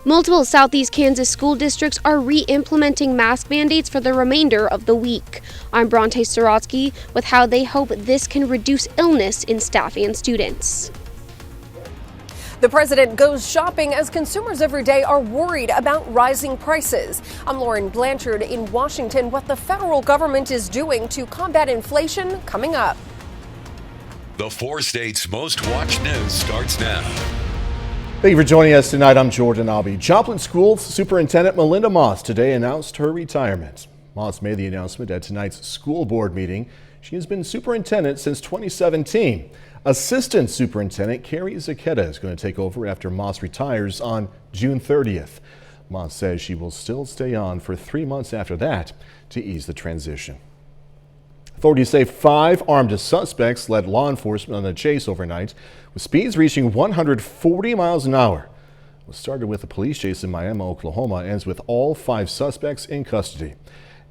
Multiple Southeast Kansas school districts are re-implementing mask mandates for the remainder of the week. I'm Bronte Sorotsky with how they hope this can reduce illness in staff and students. The president goes shopping as consumers every day are worried about rising prices. I'm Lauren Blanchard in Washington. What the federal government is doing to combat inflation coming up. The 4 states' most watched news starts now. Thank you for joining us tonight. I'm Jordan Albee. Joplin School Superintendent Melinda Moss today announced her retirement. Moss made the announcement at tonight's school board meeting. She has been superintendent since 2017. Assistant Superintendent Carrie Zecchetta is going to take over after Moss retires on June 30th. Moss says she will still stay on for 3 months after that to ease the transition. Authorities say 5 armed suspects led law enforcement on a chase overnight with speeds reaching 140 miles an hour. What started with a police chase in Miami, Oklahoma, ends with all 5 suspects in custody.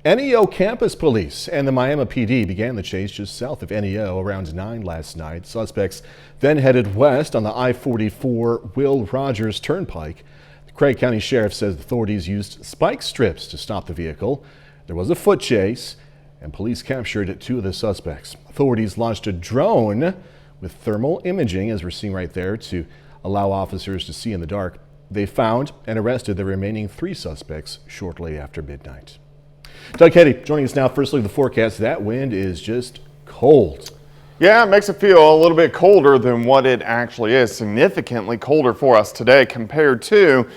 NEO Campus Police and the Miami PD began the chase just south of NEO around 9 last night. Suspects then headed west on the I-44 Will Rogers Turnpike. The Craig County Sheriff says authorities used spike strips to stop the vehicle. There was a foot chase, and police captured 2 of the suspects. Authorities launched a drone with thermal imaging, as we're seeing right there, to allow officers to see in the dark. They found and arrested the remaining 3 suspects shortly after midnight. Doug Heddy joining us now. Firstly, the forecast. That wind is just cold. Yeah, it makes it feel a little bit colder than what it actually is. Significantly colder for us today compared to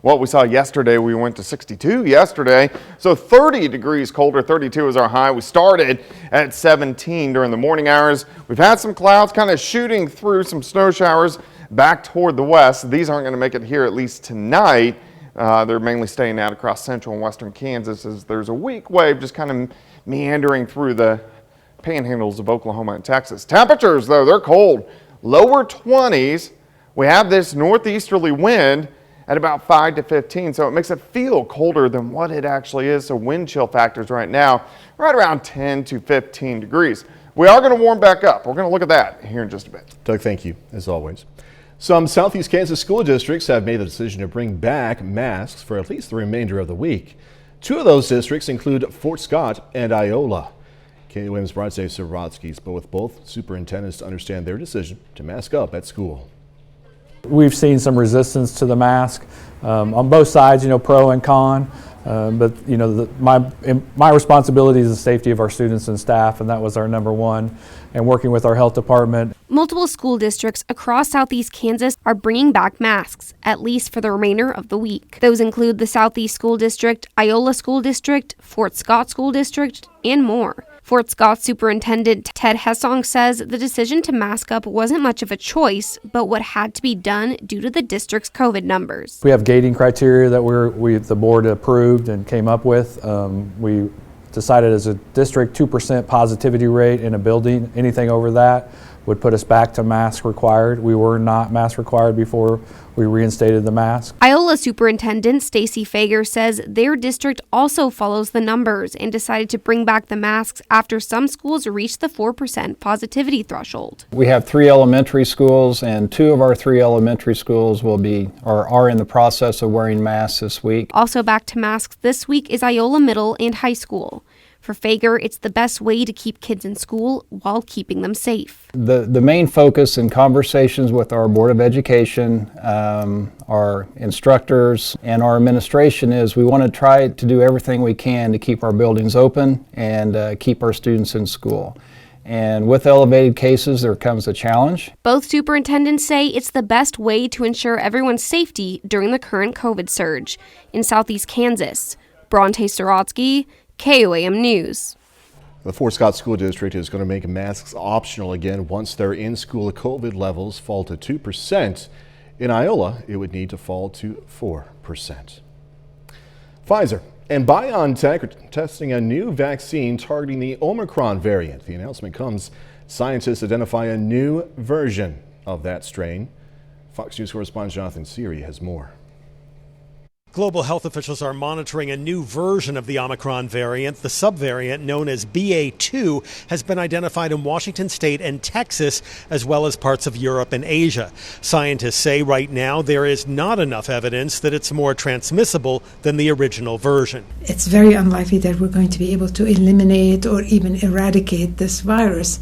what we saw yesterday. We went to 62 yesterday, so 30 degrees colder. 32 is our high. We started at 17 during the morning hours. We've had some clouds kind of shooting through, some snow showers back toward the west. These aren't going to make it here at least tonight. They're mainly staying out across central and western Kansas as there's a weak wave just kind of meandering through the panhandles of Oklahoma and Texas. Temperatures, though, they're cold. Lower 20s. We have this northeasterly wind at about 5 to 15, so it makes it feel colder than what it actually is. So wind chill factors right now right around 10 to 15 degrees. We are going to warm back up. We're going to look at that here in just a bit. Doug, thank you, as always. Some Southeast Kansas school districts have made the decision to bring back masks for at least the remainder of the week. 2 of those districts include Fort Scott and Iola. KOAM's Bronte Sorotsky spoke with both superintendents to understand their decision to mask up at school. We've seen some resistance to the mask on both sides, pro and con. But my responsibility is the safety of our students and staff, and that was our number one. And working with our health department. Multiple school districts across Southeast Kansas are bringing back masks, at least for the remainder of the week. Those include the Southeast School District, Iola School District, Fort Scott School District, and more. Fort Scott Superintendent Ted Hessong says the decision to mask up wasn't much of a choice, but what had to be done due to the district's COVID numbers. We have gating criteria that the board approved and came up with. We decided as a district 2% positivity rate in a building. Anything over that would put us back to mask required. We were not mask required before we reinstated the mask. Iola Superintendent Stacy Fager says their district also follows the numbers and decided to bring back the masks after some schools reached the 4% positivity threshold. We have 3 elementary schools, and 2 of our 3 elementary schools are in the process of wearing masks this week. Also back to masks this week is Iola Middle and High School. For Fager, it's the best way to keep kids in school while keeping them safe. The main focus in conversations with our Board of Education, our instructors, and our administration is we want to try to do everything we can to keep our buildings open and keep our students in school. And with elevated cases, there comes a challenge. Both superintendents say it's the best way to ensure everyone's safety during the current COVID surge. In Southeast Kansas, Bronte Sorotsky, KOAM News. The Fort Scott School District is going to make masks optional again once their in-school COVID levels fall to 2%. In Iola, it would need to fall to 4%. Pfizer and BioNTech are testing a new vaccine targeting the Omicron variant. The announcement comes scientists identify a new version of that strain. Fox News correspondent Jonathan Seary has more. Global health officials are monitoring a new version of the Omicron variant. The subvariant, known as BA2, has been identified in Washington state and Texas, as well as parts of Europe and Asia. Scientists say right now there is not enough evidence that it's more transmissible than the original version. It's very unlikely that we're going to be able to eliminate or even eradicate this virus.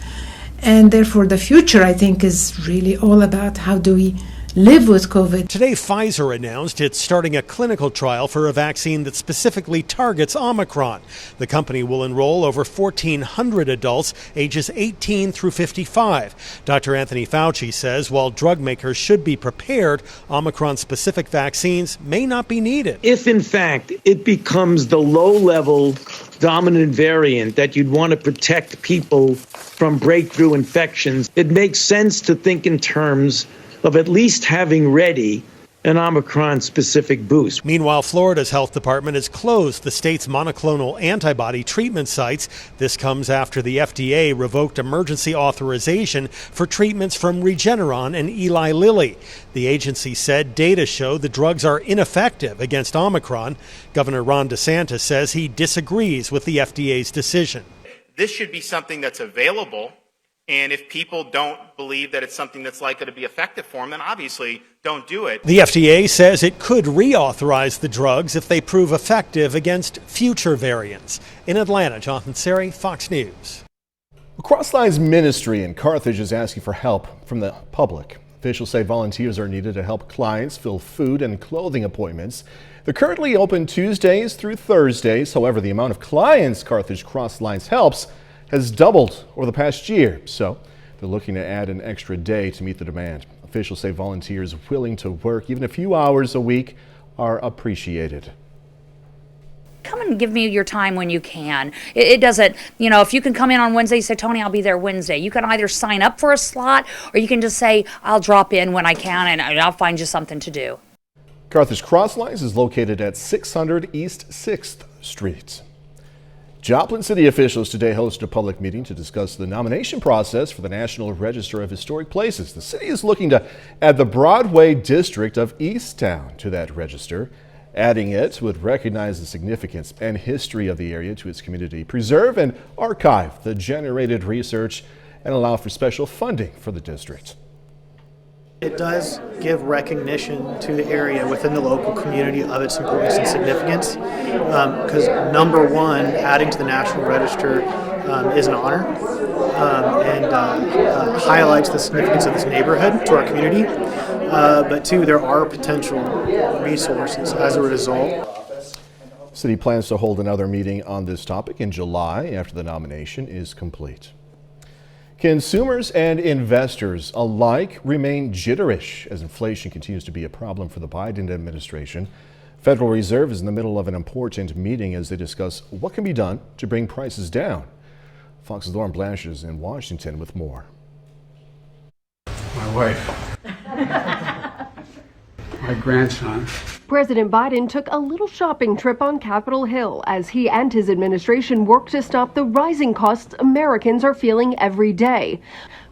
And therefore, the future, I think, is really all about how do we live with COVID. Today, Pfizer announced it's starting a clinical trial for a vaccine that specifically targets Omicron. The company will enroll over 1,400 adults ages 18 through 55. Dr. Anthony Fauci says while drug makers should be prepared, Omicron-specific vaccines may not be needed. If, in fact, it becomes the low-level dominant variant that you'd want to protect people from breakthrough infections, it makes sense to think in terms of at least having ready an Omicron-specific boost. Meanwhile, Florida's health department has closed the state's monoclonal antibody treatment sites. This comes after the FDA revoked emergency authorization for treatments from Regeneron and Eli Lilly. The agency said data show the drugs are ineffective against Omicron. Governor Ron DeSantis says he disagrees with the FDA's decision. This should be something that's available. And if people don't believe that it's something that's likely to be effective for them, then obviously don't do it. The FDA says it could reauthorize the drugs if they prove effective against future variants. In Atlanta, Jonathan Seri, Fox News. Crossline's ministry in Carthage is asking for help from the public. Officials say volunteers are needed to help clients fill food and clothing appointments. They're currently open Tuesdays through Thursdays. However, the amount of clients Carthage Crosslines helps has doubled over the past year, so they're looking to add an extra day to meet the demand. Officials say volunteers willing to work even a few hours a week are appreciated. Come and give me your time when you can. It doesn't, if you can come in on Wednesday, you say, Tony, I'll be there Wednesday. You can either sign up for a slot or you can just say, I'll drop in when I can and I'll find you something to do. Carthage Crosslines is located at 600 East 6th Street. Joplin City officials today hosted a public meeting to discuss the nomination process for the National Register of Historic Places. The city is looking to add the Broadway district of Easttown to that register. Adding it would recognize the significance and history of the area to its community, preserve and archive the generated research, and allow for special funding for the district. It does give recognition to the area within the local community of its importance and significance, because number one, adding to the National Register is an honor and highlights the significance of this neighborhood to our community, but two, there are potential resources as a result. The city plans to hold another meeting on this topic in July after the nomination is complete. Consumers and investors alike remain jitterish as inflation continues to be a problem for the Biden administration. Federal Reserve is in the middle of an important meeting as they discuss what can be done to bring prices down. Fox's Lauren Blanchard is in Washington with more. My wife. My grandson. President Biden took a little shopping trip on Capitol Hill as he and his administration work to stop the rising costs Americans are feeling every day.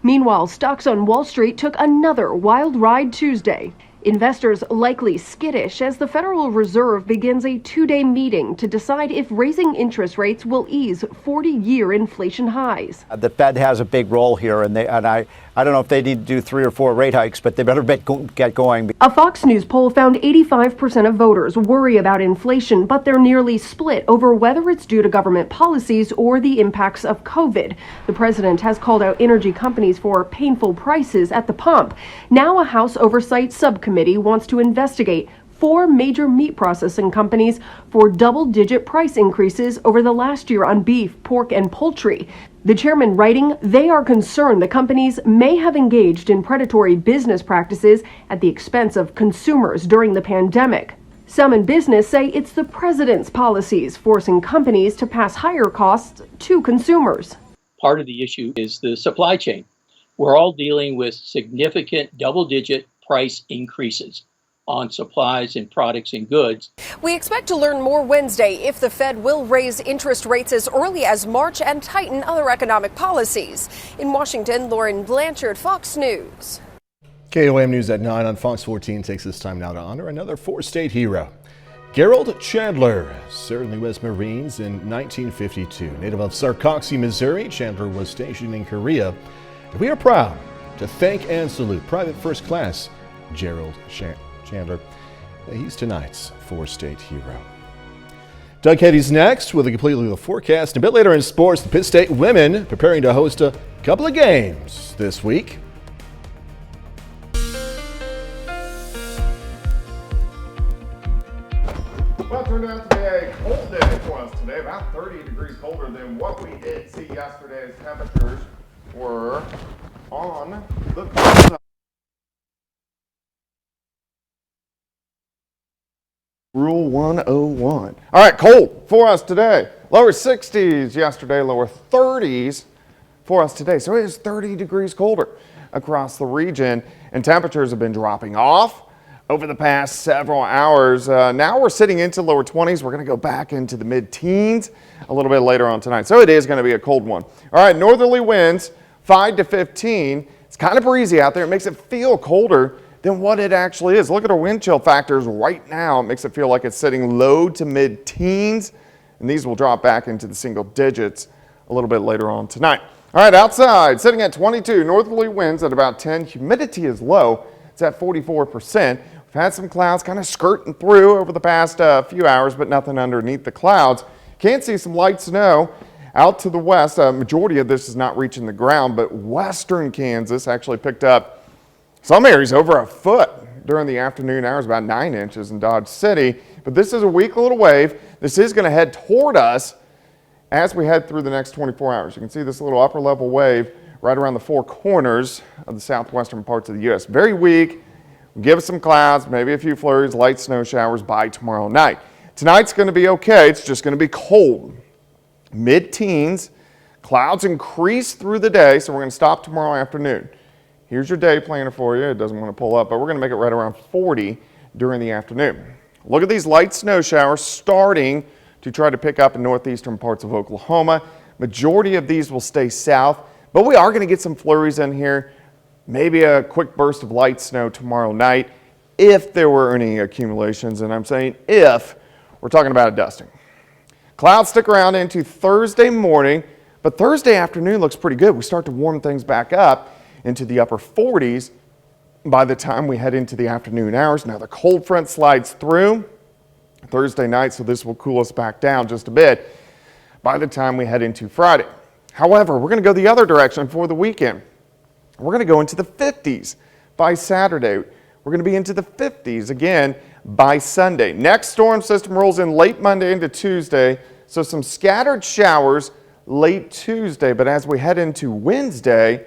Meanwhile, stocks on Wall Street took another wild ride Tuesday. Investors likely skittish as the Federal Reserve begins a two-day meeting to decide if raising interest rates will ease 40-year inflation highs. The Fed has a big role here, and I don't know if they need to do 3 or 4 rate hikes, but they better get going. A Fox News poll found 85% of voters worry about inflation, but they're nearly split over whether it's due to government policies or the impacts of COVID. The president has called out energy companies for painful prices at the pump. Now a House Oversight Subcommittee wants to investigate 4 major meat processing companies for double-digit price increases over the last year on beef, pork, and poultry. The chairman writing, they are concerned the companies may have engaged in predatory business practices at the expense of consumers during the pandemic. Some in business say it's the president's policies forcing companies to pass higher costs to consumers. Part of the issue is the supply chain. We're all dealing with significant double-digit price increases on supplies and products and goods. We expect to learn more Wednesday if the Fed will raise interest rates as early as March and tighten other economic policies. In Washington, Lauren Blanchard, Fox News. KOAM News at 9 on Fox 14 takes this time now to honor another 4-state hero. Gerald Chandler served in the U.S. Marines in 1952. Native of Sarcoxie, Missouri, Chandler was stationed in Korea. And we are proud to thank and salute Private First Class Gerald Chandler. He's tonight's four-state hero. Doug Heddy's next with a complete look at the forecast. And a bit later in sports, the Pitt State women preparing to host a couple of games this week. Well, it turned out to be a cold day for us today, about 30 degrees colder than what we did see yesterday. As temperatures were on the cold side. Rule 101. All right, cold for us today. Lower 60s yesterday, lower 30s for us today. So it is 30 degrees colder across the region, and temperatures have been dropping off over the past several hours. Now we're sitting into lower 20s. We're going to go back into the mid-teens a little bit later on tonight. So it is going to be a cold one. All right, northerly winds 5 to 15. It's kind of breezy out there. It makes it feel colder than what it actually is. Look at our wind chill factors right now. It makes it feel like it's sitting low to mid-teens, and these will drop back into the single digits a little bit later on tonight. All right, outside, sitting at 22, northerly winds at about 10. Humidity is low. It's at 44%. We've had some clouds kind of skirting through over the past few hours, but nothing underneath the clouds. Can't see some light snow out to the west. Majority of this is not reaching the ground, but western Kansas actually picked up some areas over a foot during the afternoon hours, about 9 inches in Dodge City. But this is a weak little wave. This is going to head toward us as we head through the next 24 hours. You can see this little upper level wave right around the four corners of the southwestern parts of the U.S. Very weak. Give us some clouds, maybe a few flurries, light snow showers by tomorrow night. Tonight's going to be okay. It's just going to be cold. Mid-teens. Clouds increase through the day, so we're going to stop tomorrow afternoon. Here's your day planner for you. It doesn't want to pull up, but we're going to make it right around 40 during the afternoon. Look at these light snow showers starting to try to pick up in northeastern parts of Oklahoma. Majority of these will stay south, but we are going to get some flurries in here. Maybe a quick burst of light snow tomorrow night if there were any accumulations, and I'm saying if, we're talking about a dusting. Clouds stick around into Thursday morning, but Thursday afternoon looks pretty good. We start to warm things back up into the upper 40s by the time we head into the afternoon hours. Now the cold front slides through Thursday night, so this will cool us back down just a bit by the time we head into Friday. However, we're going to go the other direction for the weekend. We're going to go into the 50s by Saturday. We're going to be into the 50s again by Sunday. Next storm system rolls in late Monday into Tuesday, so some scattered showers late Tuesday. But as we head into Wednesday,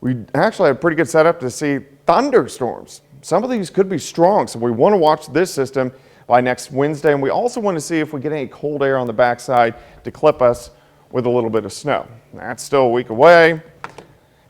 we actually have a pretty good setup to see thunderstorms. Some of these could be strong, so we want to watch this system by next Wednesday. And we also want to see if we get any cold air on the backside to clip us with a little bit of snow. That's still a week away.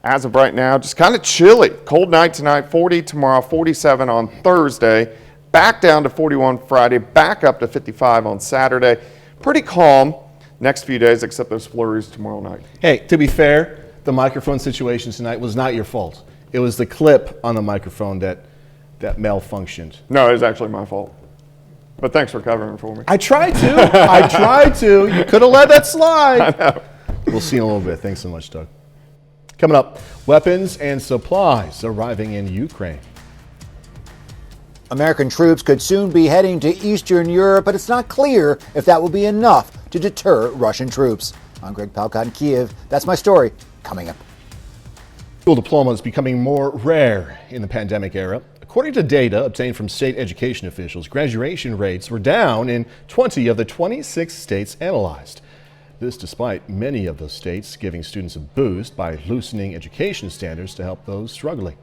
As of right now, just kind of chilly. Cold night tonight, 40 tomorrow, 47 on Thursday, back down to 41 Friday, back up to 55 on Saturday. Pretty calm next few days, except those flurries tomorrow night. Hey, to be fair, the microphone situation tonight was not your fault. It was the clip on the microphone that malfunctioned. No, it was actually my fault. But thanks for covering for me. I tried to. You could have let that slide. I know. We'll see in a little bit. Thanks so much, Doug. Coming up, weapons and supplies arriving in Ukraine. American troops could soon be heading to Eastern Europe, but it's not clear if that will be enough to deter Russian troops. I'm Greg Palcott in Kiev. That's my story. Coming up. School diploma is becoming more rare in the pandemic era. According to data obtained from state education officials, graduation rates were down in 20 of the 26 states analyzed. This despite many of those states giving students a boost by loosening education standards to help those struggling.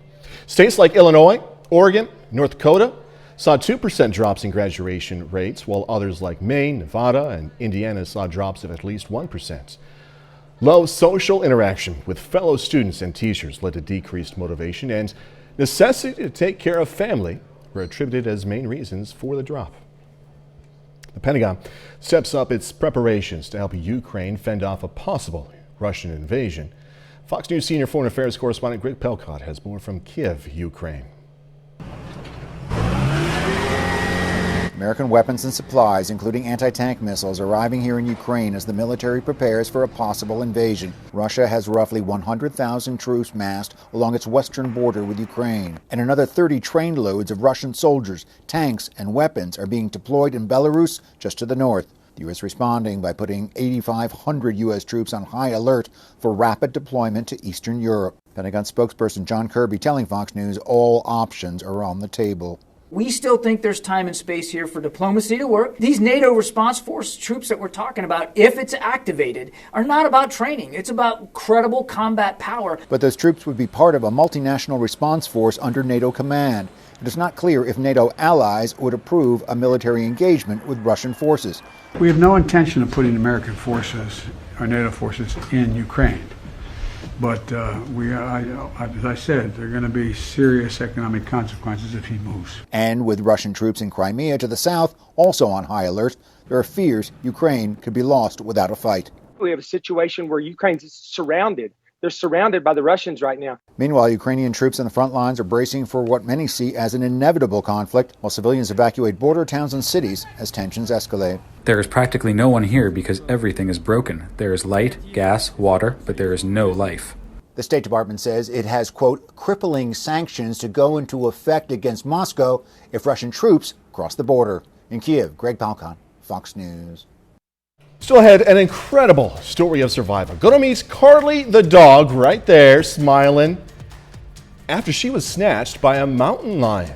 States like Illinois, Oregon, North Dakota saw 2% drops in graduation rates, while others like Maine, Nevada, and Indiana saw drops of at least 1%. Low social interaction with fellow students and teachers led to decreased motivation, and necessity to take care of family were attributed as main reasons for the drop. The Pentagon steps up its preparations to help Ukraine fend off a possible Russian invasion. Fox News senior foreign affairs correspondent Greg Palcott has more from Kiev, Ukraine. American weapons and supplies, including anti-tank missiles, arriving here in Ukraine as the military prepares for a possible invasion. Russia has roughly 100,000 troops massed along its western border with Ukraine, and another 30 trainloads of Russian soldiers, tanks, and weapons are being deployed in Belarus just to the north. The U.S. responding by putting 8,500 U.S. troops on high alert for rapid deployment to Eastern Europe. Pentagon spokesperson John Kirby telling Fox News all options are on the table. We still think there's time and space here for diplomacy to work. These NATO response force troops that we're talking about, if it's activated, are not about training. It's about credible combat power. But those troops would be part of a multinational response force under NATO command. It is not clear if NATO allies would approve a military engagement with Russian forces. We have no intention of putting American forces or NATO forces in Ukraine. But as I said, there are going to be serious economic consequences if he moves. And with Russian troops in Crimea to the south also on high alert, there are fears Ukraine could be lost without a fight. We have a situation where Ukraine's surrounded. They're surrounded by the Russians right now. Meanwhile, Ukrainian troops on the front lines are bracing for what many see as an inevitable conflict, while civilians evacuate border towns and cities as tensions escalate. There is practically no one here because everything is broken. There is light, gas, water, but there is no life. The State Department says it has, quote, crippling sanctions to go into effect against Moscow if Russian troops cross the border. In Kiev, Greg Palkon, Fox News. Still ahead, an incredible story of survival. Go to meet Carly the dog right there, smiling, after she was snatched by a mountain lion.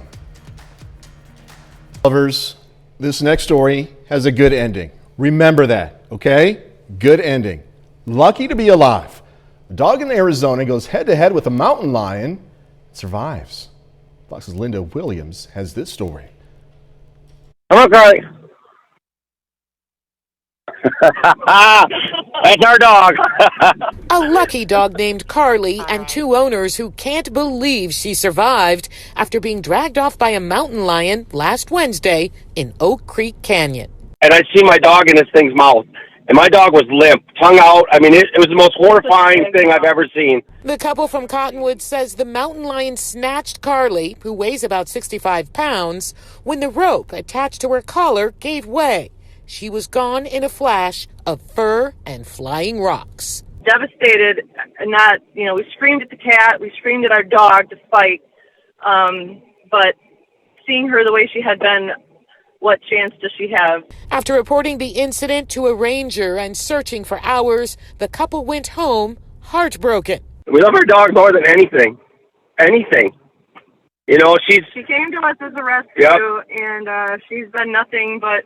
Lovers, this next story has a good ending. Remember that, okay? Good ending. Lucky to be alive. A dog in Arizona goes head-to-head with a mountain lion, survives. Fox's Linda Williams has this story. Come on, Carly. That's our dog. A lucky dog named Carly and two owners who can't believe she survived after being dragged off by a mountain lion last Wednesday in Oak Creek Canyon. And I see my dog in this thing's mouth. And my dog was limp, tongue out. I mean, it was the most horrifying thing I've ever seen. The couple from Cottonwood says the mountain lion snatched Carly, who weighs about 65 pounds, when the rope attached to her collar gave way. She was gone in a flash of fur and flying rocks. Devastated, we screamed at the cat, we screamed at our dog to fight, but seeing her the way she had been, what chance does she have? After reporting the incident to a ranger and searching for hours, the couple went home heartbroken. We love our dog more than anything. Anything. She came to us as a rescue, and she's been nothing but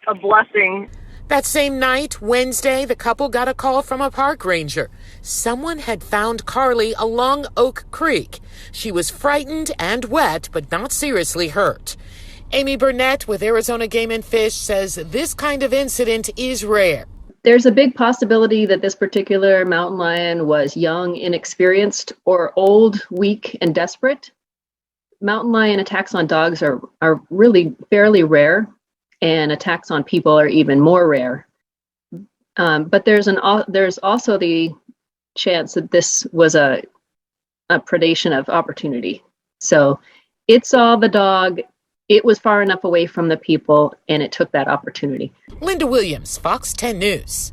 a blessing. That same night, Wednesday, the couple got a call from a park ranger. Someone had found Carly along Oak Creek. She was frightened and wet, but not seriously hurt. Amy Burnett with Arizona Game and Fish says this kind of incident is rare. There's a big possibility that this particular mountain lion was young, inexperienced, or old, weak, and desperate. Mountain lion attacks on dogs are really fairly rare, and attacks on people are even more rare. But there's also the chance that this was a predation of opportunity. So it saw the dog, it was far enough away from the people, and it took that opportunity. Linda Williams, Fox 10 News.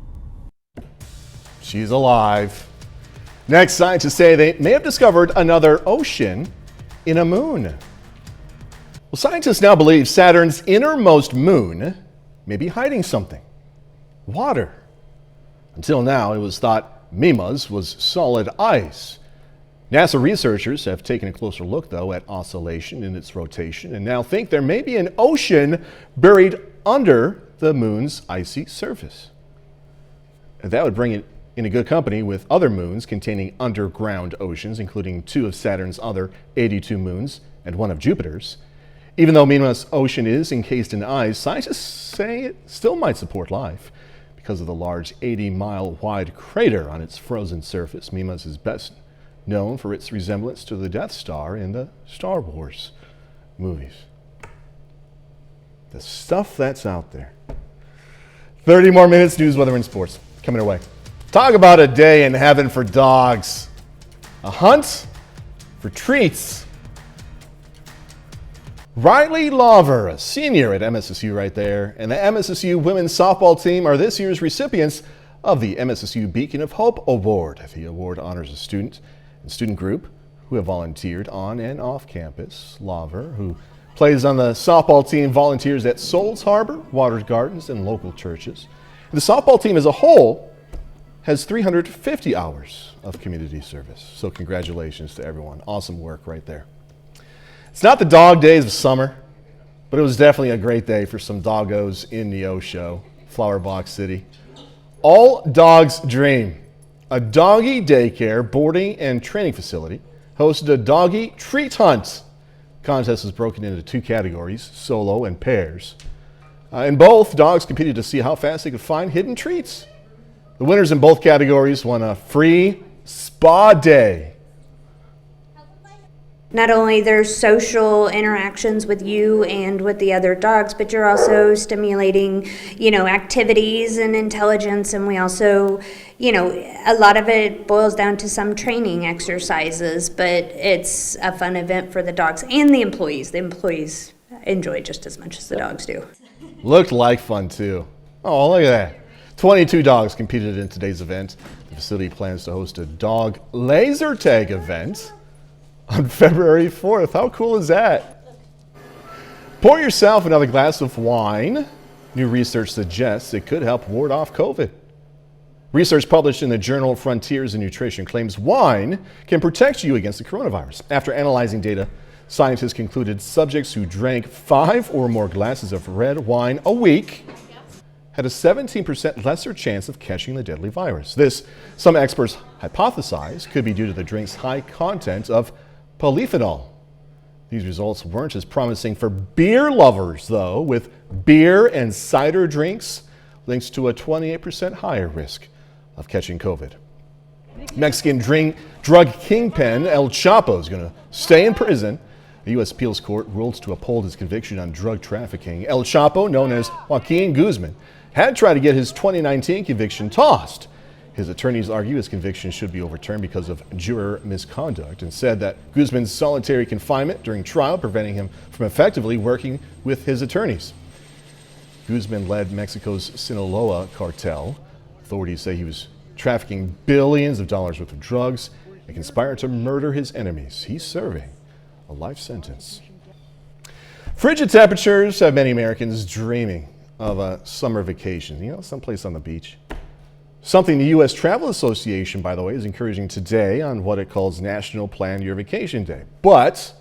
She's alive. Next, scientists say they may have discovered another ocean in a moon. Well, scientists now believe Saturn's innermost moon may be hiding something. Water. Until now, it was thought Mimas was solid ice. NASA researchers have taken a closer look, though, at oscillation in its rotation and now think there may be an ocean buried under the moon's icy surface. That would bring it into good company with other moons containing underground oceans, including 2 of Saturn's other 82 moons and 1 of Jupiter's. Even though Mimas Ocean is encased in ice, scientists say it still might support life. Because of the large 80-mile-wide crater on its frozen surface, Mimas is best known for its resemblance to the Death Star in the Star Wars movies. The stuff that's out there. 30 more minutes, news, weather, and sports coming our way. Talk about a day in heaven for dogs. A hunt for treats. Riley Lawver, a senior at MSSU right there, and the MSSU women's softball team are this year's recipients of the MSSU Beacon of Hope Award. The award honors a student and student group who have volunteered on and off campus. Lawver, who plays on the softball team, volunteers at Souls Harbor, Waters Gardens, and local churches. The softball team as a whole has 350 hours of community service. So congratulations to everyone. Awesome work right there. It's not the dog days of summer, but it was definitely a great day for some doggos in Neosho, Flower Box City. All Dogs Dream, a doggy daycare, boarding, and training facility, hosted a doggy treat hunt. Contest was broken into two categories, solo and pairs. In both, dogs competed to see how fast they could find hidden treats. The winners in both categories won a free spa day. Not only there's social interactions with you and with the other dogs, but you're also stimulating, activities and intelligence. And we also, a lot of it boils down to some training exercises, but it's a fun event for the dogs and the employees. The employees enjoy just as much as the dogs do. Looked like fun too. Oh, look at that. 22 dogs competed in today's event. The facility plans to host a dog laser tag event on February 4th. How cool is that? Pour yourself another glass of wine. New research suggests it could help ward off COVID. Research published in the journal Frontiers in Nutrition claims wine can protect you against the coronavirus. After analyzing data, scientists concluded subjects who drank 5 or more glasses of red wine a week had a 17% lesser chance of catching the deadly virus. This, some experts hypothesize, could be due to the drink's high content of polyphenol. These results weren't as promising for beer lovers, though, with beer and cider drinks linked to a 28% higher risk of catching COVID. Mexican drug kingpin El Chapo is going to stay in prison. The U.S. appeals court ruled to uphold his conviction on drug trafficking. El Chapo, known as Joaquin Guzman, had tried to get his 2019 conviction tossed. His attorneys argue his conviction should be overturned because of juror misconduct and said that Guzman's solitary confinement during trial preventing him from effectively working with his attorneys. Guzman led Mexico's Sinaloa cartel. Authorities say he was trafficking billions of dollars worth of drugs and conspired to murder his enemies. He's serving a life sentence. Frigid temperatures have many Americans dreaming of a summer vacation, someplace on the beach. Something the U.S. Travel Association, by the way, is encouraging today on what it calls National Plan Your Vacation Day. But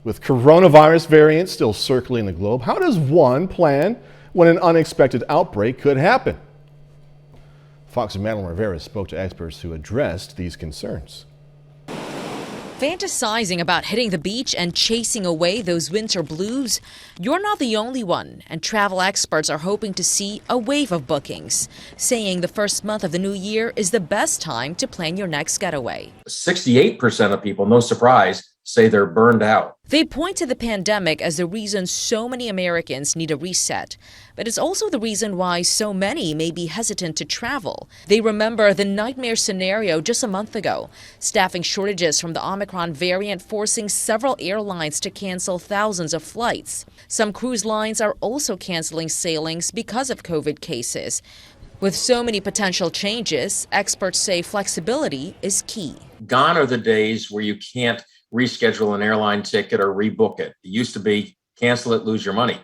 with coronavirus variants still circling the globe, how does one plan when an unexpected outbreak could happen? Fox's Madeline Rivera spoke to experts who addressed these concerns. Fantasizing about hitting the beach and chasing away those winter blues? You're not the only one, and travel experts are hoping to see a wave of bookings, saying the first month of the new year is the best time to plan your next getaway. 68% of people, no surprise, say they're burned out. They point to the pandemic as the reason so many Americans need a reset, but it's also the reason why so many may be hesitant to travel. They remember the nightmare scenario just a month ago, staffing shortages from the Omicron variant forcing several airlines to cancel thousands of flights. Some cruise lines are also canceling sailings because of COVID cases. With so many potential changes, experts say flexibility is key. Gone are the days where you can't reschedule an airline ticket or rebook it. It used to be cancel it, lose your money.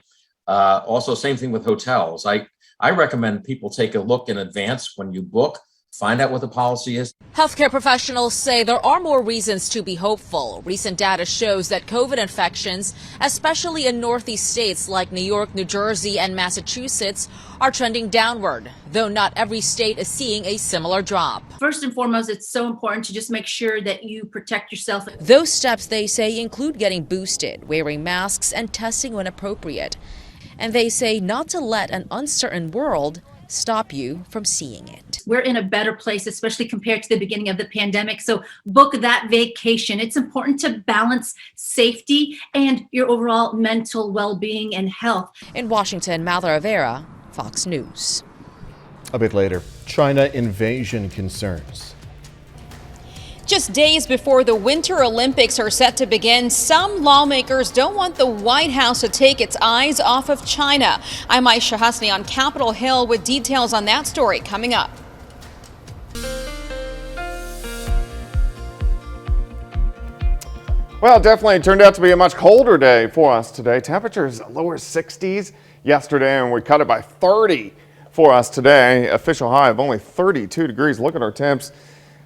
Also, same thing with hotels. I recommend people take a look in advance when you book, find out what the policy is. Healthcare professionals say there are more reasons to be hopeful. Recent data shows that COVID infections, especially in Northeast states like New York, New Jersey, and Massachusetts, are trending downward, though not every state is seeing a similar drop. First and foremost, it's so important to just make sure that you protect yourself. Those steps, they say, include getting boosted, wearing masks, and testing when appropriate. And they say not to let an uncertain world stop you from seeing it. We're in a better place, especially compared to the beginning of the pandemic. So book that vacation. It's important to balance safety and your overall mental well-being and health. In Washington, Madeline Rivera, Fox News. A bit later, China invasion concerns. Just days before the Winter Olympics are set to begin, some lawmakers don't want the White House to take its eyes off of China. I'm Aisha Hasni on Capitol Hill with details on that story coming up. Well, definitely turned out to be a much colder day for us today. Temperatures lower 60s yesterday, and we cut it by 30 for us today. Official high of only 32 degrees. Look at our temps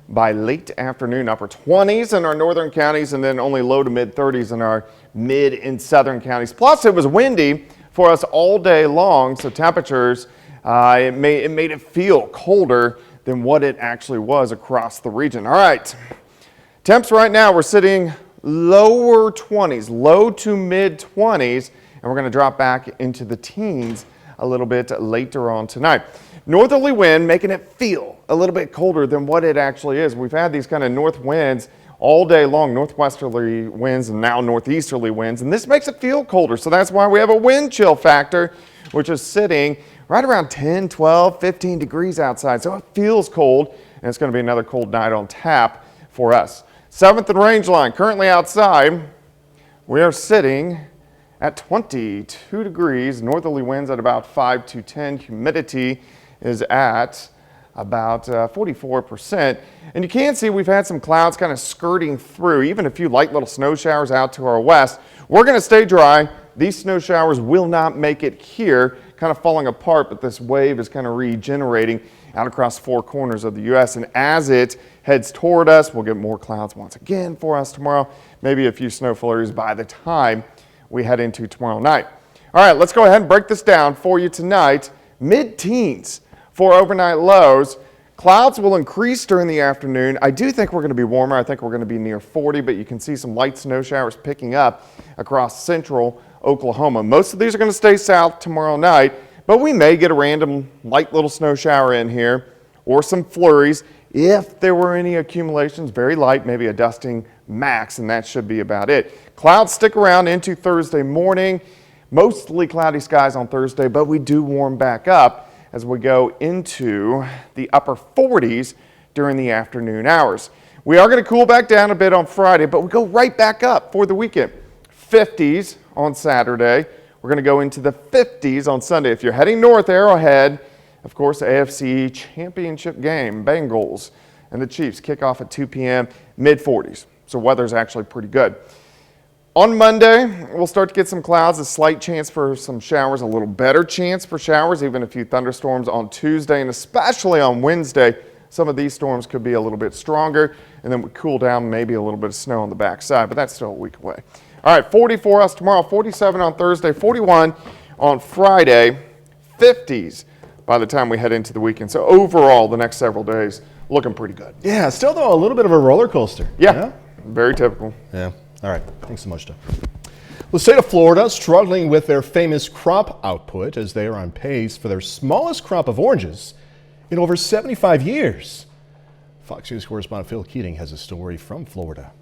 by late afternoon, upper 20s in our northern counties, and then only low to mid 30s in our mid and southern counties. Plus, it was windy for us all day long, so temperatures, it made it feel colder than what it actually was across the region. All right, temps right now, we're sitting lower 20s, low to mid 20s, and we're going to drop back into the teens a little bit later on tonight. Northerly wind making it feel a little bit colder than what it actually is. We've had these kind of north winds all day long, northwesterly winds and now northeasterly winds, and this makes it feel colder. So that's why we have a wind chill factor, which is sitting right around 10, 12, 15 degrees outside. So it feels cold, and it's going to be another cold night on tap for us. 7th and range line currently outside. We are sitting at 22 degrees, northerly winds at about 5 to 10. Humidity is at about 44%. And you can see we've had some clouds kind of skirting through, even a few light little snow showers out to our west. We're going to stay dry. These snow showers will not make it here, kind of falling apart, but this wave is kind of regenerating out across four corners of the U.S. And as it heads toward us, we'll get more clouds once again for us tomorrow, maybe a few snow flurries by the time we head into tomorrow night. All right, let's go ahead and break this down for you tonight. Mid-teens for overnight lows. Clouds will increase during the afternoon. I do think we're going to be warmer. I think we're going to be near 40, but you can see some light snow showers picking up across central Oklahoma. Most of these are going to stay south tomorrow night, but we may get a random light little snow shower in here or some flurries. If there were any accumulations, very light, maybe a dusting max, and that should be about it. Clouds stick around into Thursday morning. Mostly cloudy skies on Thursday, but we do warm back up as we go into the upper 40s during the afternoon hours. We are going to cool back down a bit on Friday, but we go right back up for the weekend. 50s on Saturday. We're going to go into the 50s on Sunday. If you're heading north, Arrowhead, of course, AFC Championship game, Bengals and the Chiefs kick off at 2 p.m., mid-40s. So weather's actually pretty good. On Monday, we'll start to get some clouds, a slight chance for some showers, a little better chance for showers, even a few thunderstorms on Tuesday, and especially on Wednesday. Some of these storms could be a little bit stronger, and then we cool down, maybe a little bit of snow on the backside, but that's still a week away. All right, 40 for us tomorrow, 47 on Thursday, 41 on Friday, 50s by the time we head into the weekend. So overall, the next several days looking pretty good. Yeah, still though a little bit of a roller coaster. Yeah, very typical. Yeah. All right. Thanks so much, Doug. The state of Florida struggling with their famous crop output as they are on pace for their smallest crop of oranges in over 75 years. Fox News correspondent Phil Keating has a story from Florida.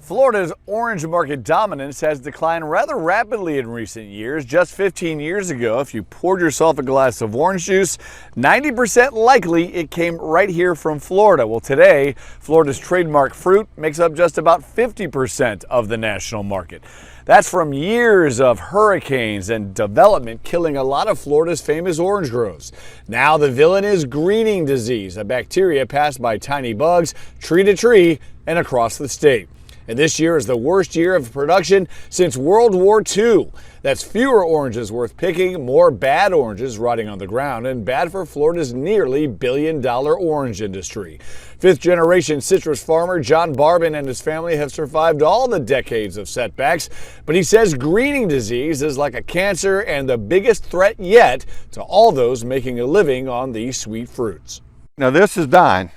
Florida's orange market dominance has declined rather rapidly in recent years. Just 15 years ago, if you poured yourself a glass of orange juice, 90% likely it came right here from Florida. Well, today, Florida's trademark fruit makes up just about 50% of the national market. That's from years of hurricanes and development killing a lot of Florida's famous orange groves. Now the villain is greening disease, a bacteria passed by tiny bugs tree to tree and across the state. And this year is the worst year of production since World War II. That's fewer oranges worth picking, more bad oranges rotting on the ground, and bad for Florida's nearly billion-dollar orange industry. Fifth-generation citrus farmer John Barbin and his family have survived all the decades of setbacks, but he says greening disease is like a cancer and the biggest threat yet to all those making a living on these sweet fruits. Now this is dying.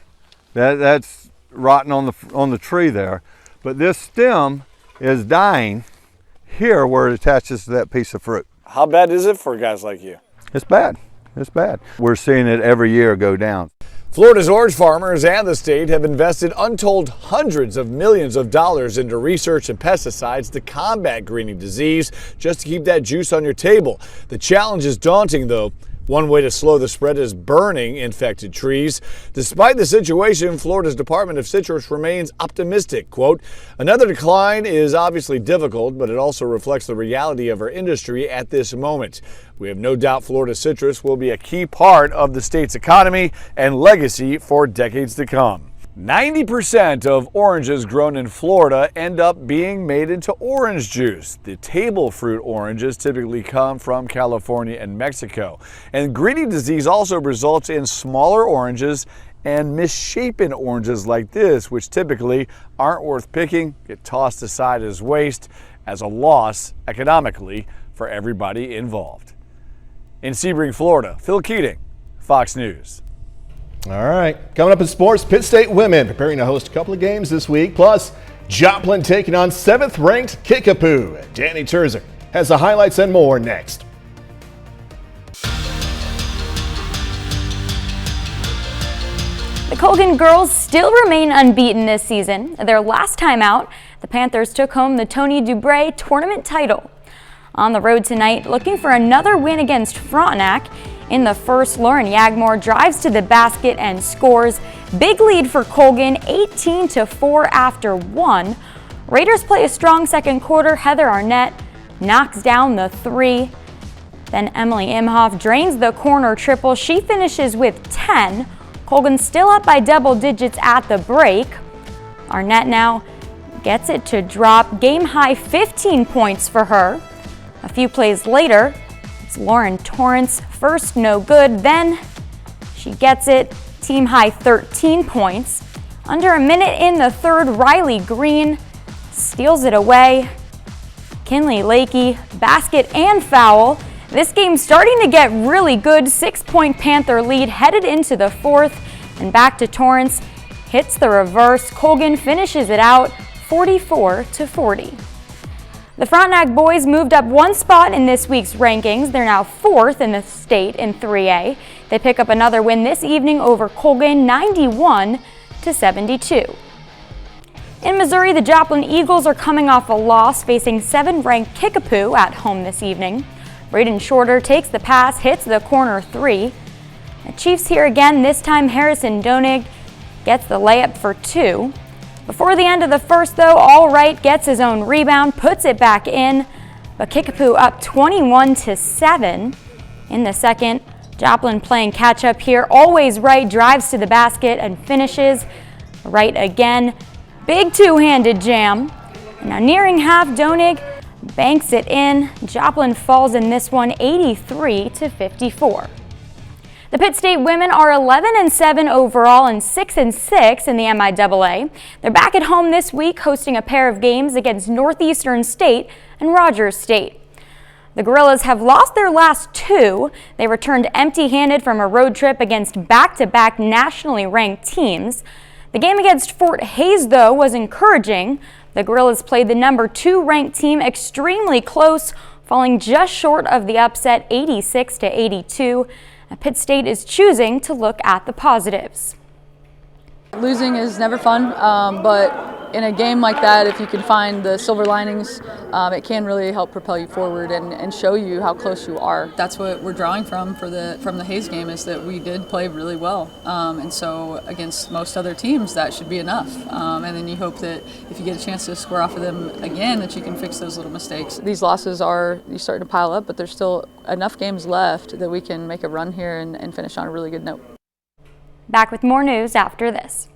That's rotting on the tree there. But this stem is dying here where it attaches to that piece of fruit. How bad is it for guys like you? It's bad. It's bad. We're seeing it every year go down. Florida's orange farmers and the state have invested untold hundreds of millions of dollars into research and pesticides to combat greening disease just to keep that juice on your table. The challenge is daunting though. One way to slow the spread is burning infected trees. Despite the situation, Florida's Department of Citrus remains optimistic. Quote, another decline is obviously difficult, but it also reflects the reality of our industry at this moment. We have no doubt Florida citrus will be a key part of the state's economy and legacy for decades to come. 90% of oranges grown in Florida end up being made into orange juice. The table fruit oranges typically come from California and Mexico. And greedy disease also results in smaller oranges and misshapen oranges like this, which typically aren't worth picking, get tossed aside as waste, as a loss economically for everybody involved. In Sebring, Florida, Phil Keating, Fox News. All right, coming up in sports, Pitt State women preparing to host a couple of games this week. Plus, Joplin taking on 7th-ranked Kickapoo. Danny Terzer has the highlights and more next. The Colgan girls still remain unbeaten this season. Their last time out, the Panthers took home the Tony Dubray tournament title. On the road tonight, looking for another win against Frontenac. In the first, Lauren Yagmore drives to the basket and scores. Big lead for Colgan, 18-4 after 1. Raiders play a strong second quarter. Heather Arnett knocks down the 3. Then Emily Imhoff drains the corner triple. She finishes with 10. Colgan still up by double digits at the break. Arnett now gets it to drop. Game high 15 points for her. A few plays later, Lauren Torrance, first no good, then she gets it, team high 13 points. Under a minute in the third, Riley Green steals it away. Kinley Lakey, basket and foul. This game's starting to get really good. 6-point Panther lead headed into the fourth, and back to Torrance, hits the reverse. Colgan finishes it out 44-40. The Frontenac boys moved up one spot in this week's rankings. They're now 4th in the state in 3A. They pick up another win this evening over Colgan, 91-72. In Missouri, the Joplin Eagles are coming off a loss, facing 7th-ranked Kickapoo at home this evening. Braden Shorter takes the pass, hits the corner 3. The Chiefs here again, this time Harrison Donig gets the layup for 2. Before the end of the first, though, Allwright gets his own rebound, puts it back in, but Kickapoo up 21-7. In the second, Joplin playing catch-up here. Always Wright drives to the basket and finishes. Wright again. Big two-handed jam. And now nearing half, Donig banks it in. Joplin falls in this one 83-54. The Pitt State women are 11-7 overall and 6-6 in the MIAA. They're back at home this week, hosting a pair of games against Northeastern State and Rogers State. The Gorillas have lost their last 2. They returned empty-handed from a road trip against back-to-back nationally ranked teams. The game against Fort Hays, though, was encouraging. The Gorillas played the number 2 ranked team extremely close, falling just short of the upset 86-82. Pitt State is choosing to look at the positives. Losing is never fun, but in a game like that, if you can find the silver linings, it can really help propel you forward and show you how close you are. That's what we're drawing from the Hayes game, is that we did play really well, and so against most other teams that should be enough. And then you hope that if you get a chance to square off of them again, that you can fix those little mistakes. These losses are starting to pile up, but there's still enough games left that we can make a run here and finish on a really good note. Back with more news after this.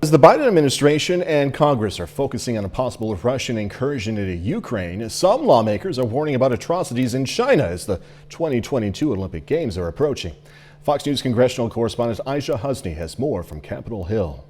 As the Biden administration and Congress are focusing on a possible Russian incursion into Ukraine, some lawmakers are warning about atrocities in China as the 2022 Olympic Games are approaching. Fox News congressional correspondent Aisha Husney has more from Capitol Hill.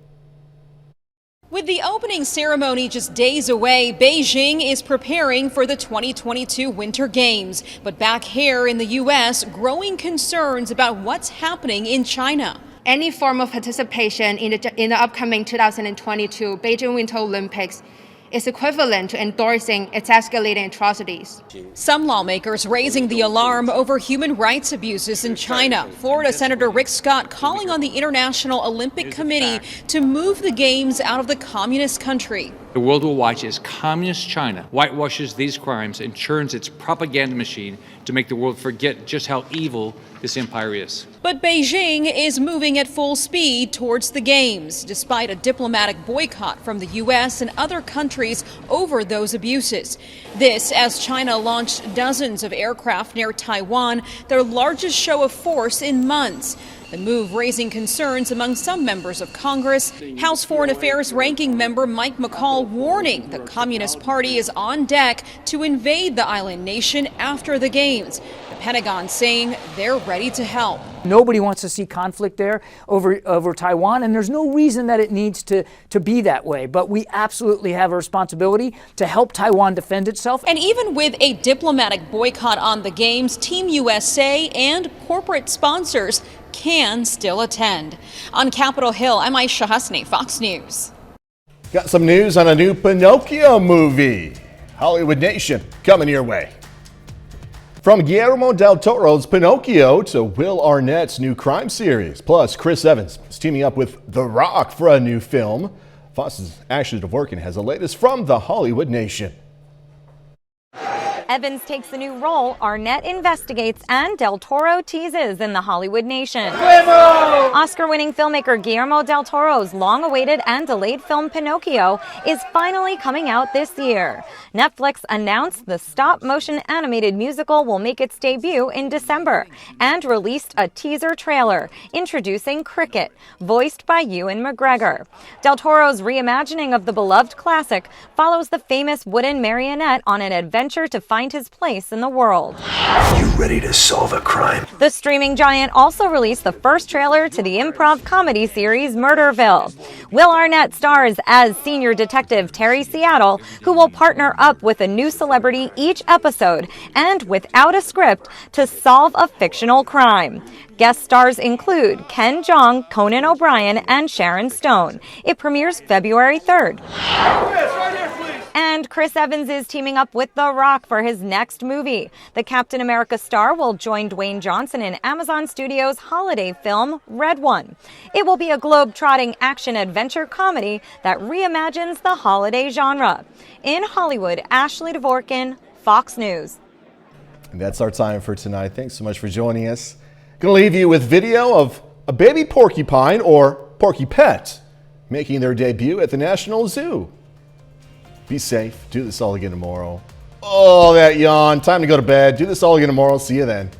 With the opening ceremony just days away, Beijing is preparing for the 2022 Winter Games. But back here in the U.S., growing concerns about what's happening in China. Any form of participation in the upcoming 2022 Beijing Winter Olympics is equivalent to endorsing its escalating atrocities. Some lawmakers raising the alarm over human rights abuses in China. Florida Senator Rick Scott calling on the International Olympic Committee to move the Games out of the communist country. The world will watch as Communist China whitewashes these crimes and churns its propaganda machine to make the world forget just how evil this empire is. But Beijing is moving at full speed towards the Games, despite a diplomatic boycott from the U.S. and other countries over those abuses. This as China launched dozens of aircraft near Taiwan, their largest show of force in months. The move raising concerns among some members of Congress. House Foreign Affairs Ranking Member Mike McCall warning the Communist Party is on deck to invade the island nation after the Games. The Pentagon saying they're ready to help. Nobody wants to see conflict there over Taiwan, and there's no reason that it needs to be that way. But we absolutely have a responsibility to help Taiwan defend itself. And even with a diplomatic boycott on the Games, Team USA and corporate sponsors can still attend. On Capitol Hill, I'm Aisha Hasni, Fox News. Got some news on a new Pinocchio movie. Hollywood Nation coming your way. From Guillermo del Toro's Pinocchio to Will Arnett's new crime series. Plus, Chris Evans is teaming up with The Rock for a new film. Fox's Ashley Dvorkin has the latest from the Hollywood Nation. Evans takes the new role, Arnett investigates, and Del Toro teases in the Hollywood Nation. Oscar-winning filmmaker Guillermo del Toro's long-awaited and delayed film Pinocchio is finally coming out this year. Netflix announced the stop-motion animated musical will make its debut in December and released a teaser trailer introducing Cricket, voiced by Ewan McGregor. Del Toro's reimagining of the beloved classic follows the famous wooden marionette on an adventure to find his place in the world. You ready to solve a crime? The streaming giant also released the first trailer to the improv comedy series Murderville. Will Arnett stars as senior detective Terry Seattle, who will partner up with a new celebrity each episode and without a script to solve a fictional crime. Guest stars include Ken Jeong, Conan O'Brien, and Sharon Stone. It premieres February 3rd. And Chris Evans is teaming up with The Rock for his next movie. The Captain America star will join Dwayne Johnson in Amazon Studios' holiday film, Red One. It will be a globe-trotting action-adventure comedy that reimagines the holiday genre. In Hollywood, Ashley Dvorkin, Fox News. And that's our time for tonight. Thanks so much for joining us. Gonna leave you with video of a baby porcupine, or porky pet, making their debut at the National Zoo. Be safe. Do this all again tomorrow. Oh, that yawn. Time to go to bed. Do this all again tomorrow. See you then.